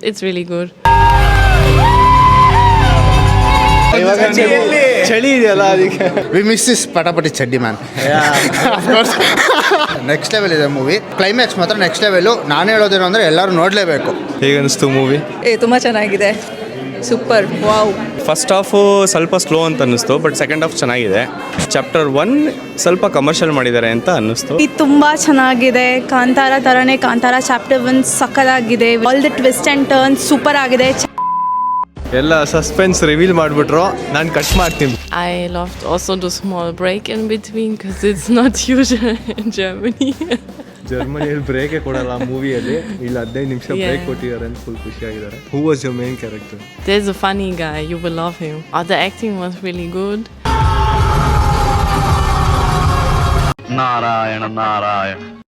It's really good. ಚಳಿ ಇದೆಯಲ್ಲ ಅದಕ್ಕೆ ವಿ ಮಿಸ್ ದಿಸ್ ಪಟಾಪಟಿ ಚಡ್ಡಿ ಮ್ಯಾನ್. ನೆಕ್ಸ್ಟ್ ಲೆವೆಲ್ ಇದೆ ಮೂವಿ. ಕ್ಲೈಮ್ಯಾಕ್ಸ್ ಮಾತ್ರ ನೆಕ್ಸ್ಟ್ ಲೆವೆಲು. ನಾನು ಹೇಳೋದೇನು ಅಂದರೆ ಎಲ್ಲರೂ ನೋಡಲೇಬೇಕು. ಹೇಗನ್ನಿಸ್ತು ಮೂವಿ? ತುಂಬ ಚೆನ್ನಾಗಿದೆ, ಸೂಪರ್, ವಾವ್. ಫಸ್ಟ್ ಹಾಫು ಸ್ವಲ್ಪ ಸ್ಲೋ ಅಂತ ಅನ್ನಿಸ್ತು, ಬಟ್ ಸೆಕೆಂಡ್ ಹಾಫ್ ಚೆನ್ನಾಗಿದೆ. ಚಾಪ್ಟರ್ 1 ಸ್ವಲ್ಪ ಕಮರ್ಷಿಯಲ್ ಮಾಡಿದ್ದಾರೆ ಅಂತ ಅನ್ನಿಸ್ತು. ಇದು ತುಂಬ ಚೆನ್ನಾಗಿದೆ, ಕಾಂತಾರ ಥರನೇ. ಕಾಂತಾರ ಚಾಪ್ಟರ್ 1 ಸಕ್ಕದಾಗಿದೆ. All the twist and turn super ಆಗಿದೆ. ಎಲ್ಲ ಸಸ್ಪೆನ್ಸ್ ರಿವೀಲ್ ಮಾಡಿಬಿಟ್ರು, ನಾನು ಕಟ್ ಮಾಡ್ತೀನಿ. I loved also the small break in between because it's not usual in Germany. ಜರ್ಮನಿಯಲ್ಲಿ ಬ್ರೇಕೇ ಕೊಡಲ್ಲ ಮೂವಿಯಲ್ಲಿ, ಇಲ್ಲಿ 15 ನಿಮಿಷ Yeah. ಬ್ರೇಕ್ ಕೊಟ್ಟಿದ್ದಾರೆ ಅಂತ ಫುಲ್ ಖುಷಿಯಾಗಿದ್ದಾರೆ. Who was your main character? There's a funny guy, you will love him. The acting was really good. Narayana Narayana.